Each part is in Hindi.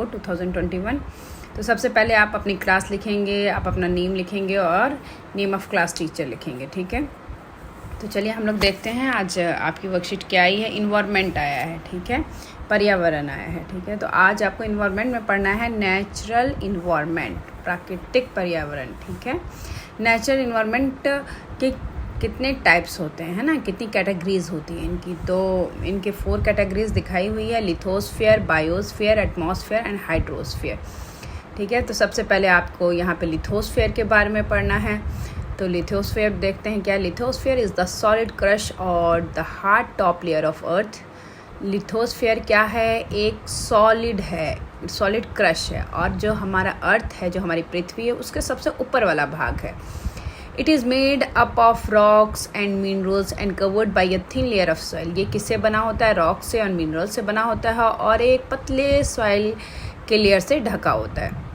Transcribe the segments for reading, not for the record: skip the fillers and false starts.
2021। तो सबसे पहले आप अपनी क्लास लिखेंगे, आप अपना नेम लिखेंगे और नेम ऑफ़ क्लास टीचर लिखेंगे, ठीक है। तो चलिए हम लोग देखते हैं आज आपकी वर्कशीट क्या आई है। इन्वायरमेंट आया है, ठीक है, पर्यावरण आया है, ठीक है। तो आज आपको इन्वायरमेंट में पढ़ना है नेचुरल इन्वायरमेंट, प्राकृतिक पर्यावरण, ठीक है। नेचुरल इन्वायरमेंट के कितने टाइप्स होते हैं, है ना, कितनी कैटेगरीज होती हैं इनकी। तो इनके 4 कैटेगरीज दिखाई हुई है, lithosphere, biosphere, atmosphere and hydrosphere, ठीक है। तो सबसे पहले आपको यहाँ पे लिथोस्फीयर के बारे में पढ़ना है। तो लिथोस्फीयर देखते हैं क्या। Lithosphere is the solid crust और the hard top layer of Earth. Lithosphere क्या है, एक सॉलिड है, सॉलिड क्रश है, और जो हमारा अर्थ है, जो हमारी पृथ्वी है, उसके सबसे ऊपर वाला भाग है। It is made up of rocks and minerals and covered by a thin layer of soil. ये किससे बना होता है, रॉक से और मिनरल से बना होता है और एक पतले सॉइल के लेयर से ढका होता है।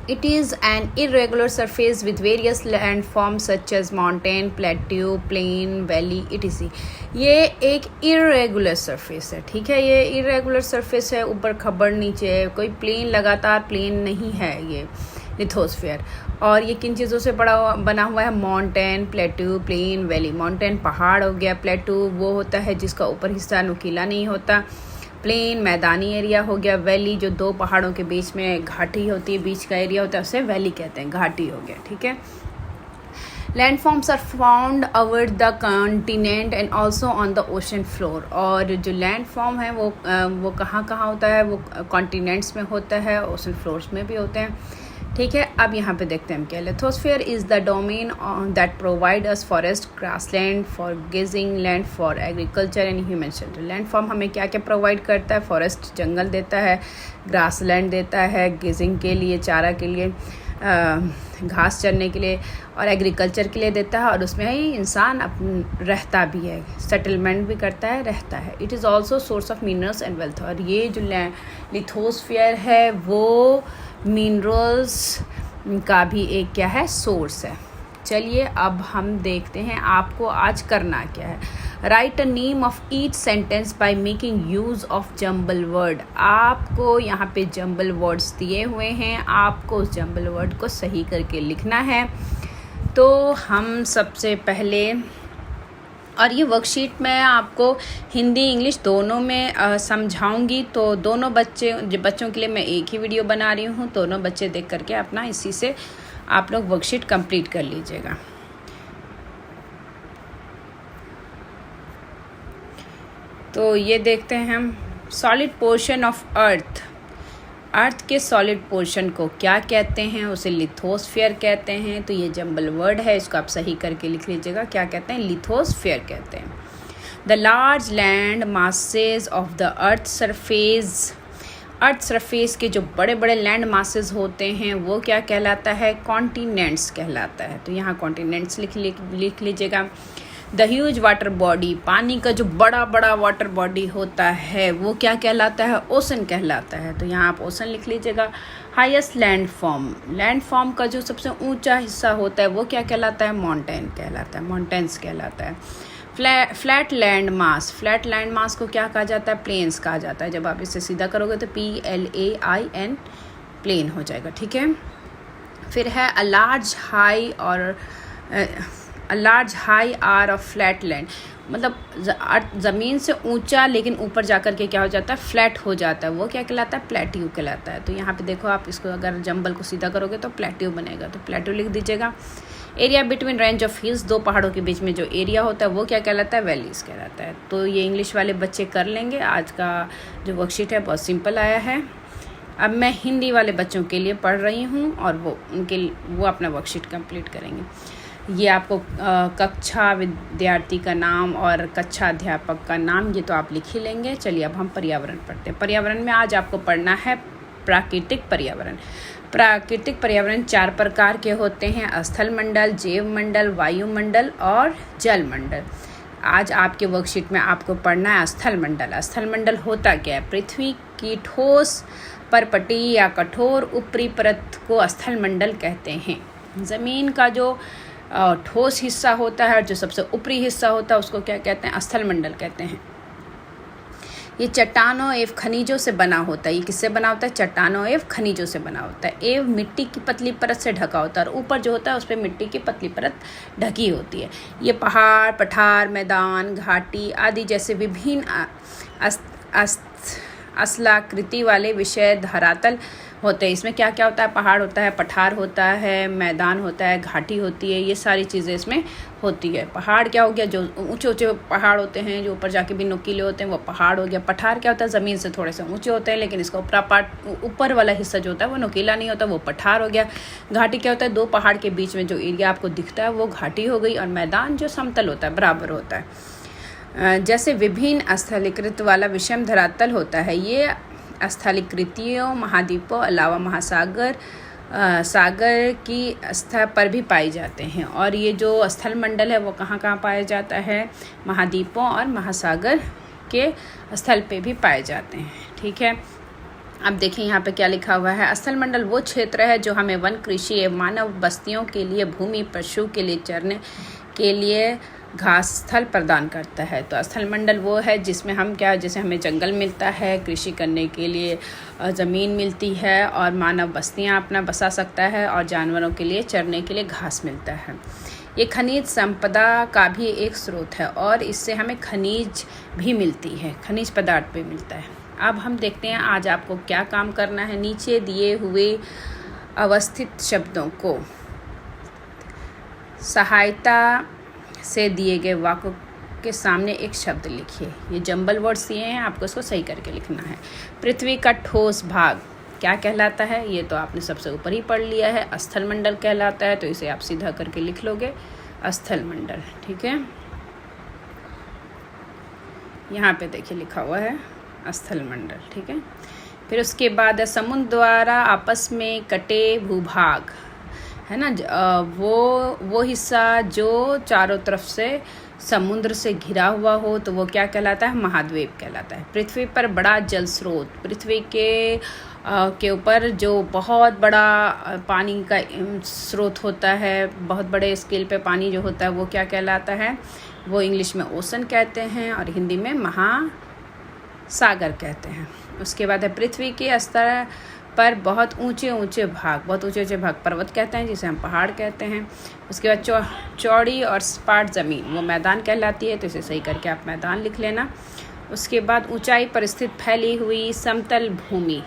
It is an irregular surface with various landforms such as mountain, plateau, plain, valley, etc. ये एक irregular surface है, ठीक है। ये irregular surface है, ऊपर खबर नीचे, कोई प्लेन लगातार प्लेन नहीं है ये लिथोस्फीयर। और ये किन चीज़ों से बना हुआ है, mountain, plateau, plain, valley. Mountain पहाड़ हो गया, प्लेटू वो होता है जिसका ऊपर हिस्सा नुकीला नहीं होता, प्लेन मैदानी एरिया हो गया, वैली जो 2 पहाड़ों के बीच में घाटी होती है, बीच का एरिया होता है, उसे वैली कहते हैं, घाटी हो गया, ठीक है। Landforms are found over the continent and also on the ocean floor. और जो लैंडफॉर्म है वो कहाँ होता है, वो कॉन्टिनेंट्स में होता है, ओशन फ्लोर्स में भी होते हैं, ठीक है। अब यहाँ पे देखते हैं हम क्या। Lithosphere is the domain that provide us forest, grassland for grazing, land for agriculture and human shelter. Land form हमें क्या क्या प्रोवाइड करता है, फॉरेस्ट जंगल देता है, ग्रासलैंड देता है गेजिंग के लिए, चारा के लिए, घास चरने के लिए, और एग्रीकल्चर के लिए देता है, और उसमें ही इंसान रहता भी है, सेटलमेंट भी करता है, रहता है। It is also source of minerals and wealth. और ये जो लिथोस्फीयर है वो मिनरल्स का भी एक क्या है, सोर्स है। चलिए अब हम देखते हैं आपको आज करना क्या है। Write a name of each sentence by making use of jumble word. आपको यहाँ पे जम्बल वर्ड्स दिए हुए हैं, आपको उस जम्बल वर्ड को सही करके लिखना है। तो हम सबसे पहले, और ये वर्कशीट मैं आपको हिंदी इंग्लिश दोनों में समझाऊंगी। तो दोनों बच्चों के लिए मैं एक ही वीडियो बना रही हूँ, दोनों बच्चे देख करके अपना इसी से आप लोग वर्कशीट कंप्लीट कर लीजिएगा। तो ये देखते हैं हम, सॉलिड पोर्शन ऑफ अर्थ। अर्थ के सॉलिड पोर्शन को क्या कहते हैं, उसे लिथोस्फीयर कहते हैं। तो ये जंबल वर्ड है, इसको आप सही करके लिख लीजिएगा, क्या कहते हैं, लिथोस्फीयर कहते हैं। The large land masses of the earth surface. Earth surface के जो बड़े बड़े लैंड मासेस होते हैं वो क्या कहलाता है, कॉन्टिनेंट्स कहलाता है। तो यहाँ कॉन्टिनेंट्स लिख लीजिएगा। द ह्यूज वाटर बॉडी, पानी का जो बड़ा बड़ा वाटर बॉडी होता है वो क्या कहलाता है, ओशन कहलाता है। तो यहाँ आप ओशन लिख लीजिएगा। हाईएस्ट लैंडफॉर्म, लैंडफॉर्म का जो सबसे ऊंचा हिस्सा होता है वो क्या कहलाता है, माउंटेन कहलाता है, माउंटेन्स कहलाता है। Flat land mass, flat land mass को क्या कहा जाता है, प्लेन्स कहा जाता है। जब आप इसे सीधा करोगे तो PLAIN, प्लेन हो जाएगा, ठीक है। फिर है a large area of flat land, मतलब ज़मीन से ऊंचा लेकिन ऊपर जाकर के क्या हो जाता है, फ्लैट हो जाता है, वो क्या कहलाता है, प्लेट्यू कहलाता है। तो यहाँ पे देखो आप इसको अगर जंबल को सीधा करोगे तो प्लेट्यू बनेगा, तो प्लेट्यू लिख दीजिएगा। Area between range of hills, 2 पहाड़ों के बीच में जो एरिया होता है वो क्या कहलाता है, वैलीज कहलाता है। तो ये इंग्लिश वाले बच्चे कर लेंगे। आज का जो वर्कशीट है बहुत सिंपल आया है। अब मैं हिंदी वाले बच्चों के लिए पढ़ रही हूँ और वो अपना वर्कशीट कंप्लीट करेंगे। ये आपको कक्षा विद्यार्थी का नाम और कक्षा अध्यापक का नाम ये तो आप लिख ही लेंगे। चलिए अब हम पर्यावरण पढ़ते हैं। पर्यावरण में आज आपको पढ़ना है प्राकृतिक पर्यावरण। प्राकृतिक पर्यावरण 4 प्रकार के होते हैं, स्थल मंडल, जैव मंडल, वायुमंडल और जल मंडल। आज आपके वर्कशीट में आपको पढ़ना है स्थल मंडल। स्थल मंडल होता क्या है, पृथ्वी की ठोस परपटी या कठोर ऊपरी परत को स्थल मंडल कहते हैं। ज़मीन का जो ठोस हिस्सा होता है और जो सबसे ऊपरी हिस्सा होता है उसको क्या कहते हैं, स्थल मंडल कहते हैं। ये चट्टानों एवं खनिजों से बना होता है। ये किससे बना होता है? चट्टानों एवं खनिजों से बना होता है। एवं मिट्टी की पतली परत से ढका होता है और ऊपर जो होता है उस पर मिट्टी की पतली परत ढकी होती है। ये पहाड़, पठार, मैदान, घाटी आदि जैसे विभिन्न स्थलाकृति वाले विषय धरातल होते हैं। इसमें क्या क्या होता है? पहाड़ होता है, पठार होता है, मैदान होता है, घाटी होती है, ये सारी चीज़ें इसमें होती है। पहाड़ क्या हो गया? जो ऊंचे ऊंचे पहाड़ होते हैं, जो ऊपर जाके भी नुकीले होते हैं, वो पहाड़ हो गया। पठार क्या होता है? ज़मीन से थोड़े से ऊंचे होते हैं, लेकिन इसका ऊपरा पार्ट, ऊपर वाला हिस्सा जो होता है वो नुकीला नहीं होता, वो पठार हो गया। घाटी क्या होता है? दो पहाड़ के बीच में जो एरिया आपको दिखता है वो घाटी हो गई। और मैदान जो समतल होता है, बराबर होता है। जैसे विभिन्न स्थलीकृत वाला विषम धरातल होता है, ये स्थलीकृतियों, महाद्वीपों अलावा महासागर, सागर की स्तर पर भी पाए जाते हैं। और ये जो स्थल मंडल है वो कहाँ कहाँ पाया जाता है? महाद्वीपों और महासागर के स्थल पे भी पाए जाते हैं। ठीक है, अब देखिए यहाँ पे क्या लिखा हुआ है। स्थल मंडल वो क्षेत्र है जो हमें वन, कृषि एवं मानव बस्तियों के लिए भूमि, पशु के लिए चरने के लिए घास स्थल प्रदान करता है। तो स्थल मंडल वो है जिसमें हम क्या, जैसे हमें जंगल मिलता है, कृषि करने के लिए ज़मीन मिलती है, और मानव बस्तियां अपना बसा सकता है, और जानवरों के लिए चरने के लिए घास मिलता है। ये खनिज संपदा का भी एक स्रोत है और इससे हमें खनिज भी मिलती है, खनिज पदार्थ भी मिलता है। अब हम देखते हैं आज आपको क्या काम करना है। नीचे दिए हुए अवस्थित शब्दों को सहायता से दिए गए वाक्यों के सामने एक शब्द लिखिए। ये जंबल वर्ड्स दिए हैं, आपको इसको सही करके लिखना है। पृथ्वी का ठोस भाग क्या कहलाता है? ये तो आपने सबसे ऊपर ही पढ़ लिया है, स्थल मंडल कहलाता है। तो इसे आप सीधा करके लिख लोगे, स्थल मंडल। ठीक है, यहाँ पे देखिए लिखा हुआ है स्थल मंडल। ठीक है, फिर उसके बाद समुद्र द्वारा आपस में कटे भूभाग है ना, वो हिस्सा जो चारों तरफ से समुद्र से घिरा हुआ हो तो वो क्या कहलाता है? महाद्वीप कहलाता है। पृथ्वी पर बड़ा जल स्रोत, पृथ्वी के ऊपर जो बहुत बड़ा पानी का स्रोत होता है, बहुत बड़े स्केल पे पानी जो होता है वो क्या कहलाता है? वो इंग्लिश में ओशन कहते हैं और हिंदी में महासागर कहते हैं। उसके बाद है पृथ्वी के स्तर पर बहुत ऊंचे ऊंचे भाग पर्वत कहते हैं, जिसे हम पहाड़ कहते हैं। उसके बाद चौड़ी और सपाट ज़मीन वो मैदान कहलाती है, तो इसे सही करके आप मैदान लिख लेना। उसके बाद ऊंचाई पर स्थित फैली हुई समतल भूमि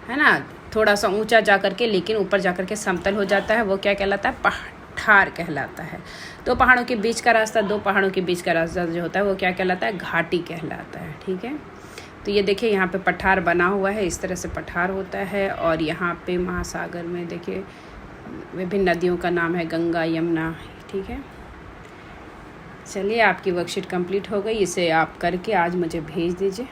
है ना, थोड़ा सा ऊंचा जा करके लेकिन ऊपर जा करके समतल हो जाता है, वो क्या कहलाता है? पठार कहलाता है। दो पहाड़ों के बीच का रास्ता जो होता है वो क्या कहलाता है? घाटी कहलाता है। ठीक है, तो ये देखिए यहाँ पे पठार बना हुआ है, इस तरह से पठार होता है। और यहाँ पे महासागर में देखिए विभिन्न नदियों का नाम है, गंगा, यमुना। ठीक है, चलिए आपकी वर्कशीट कंप्लीट हो गई, इसे आप करके आज मुझे भेज दीजिए।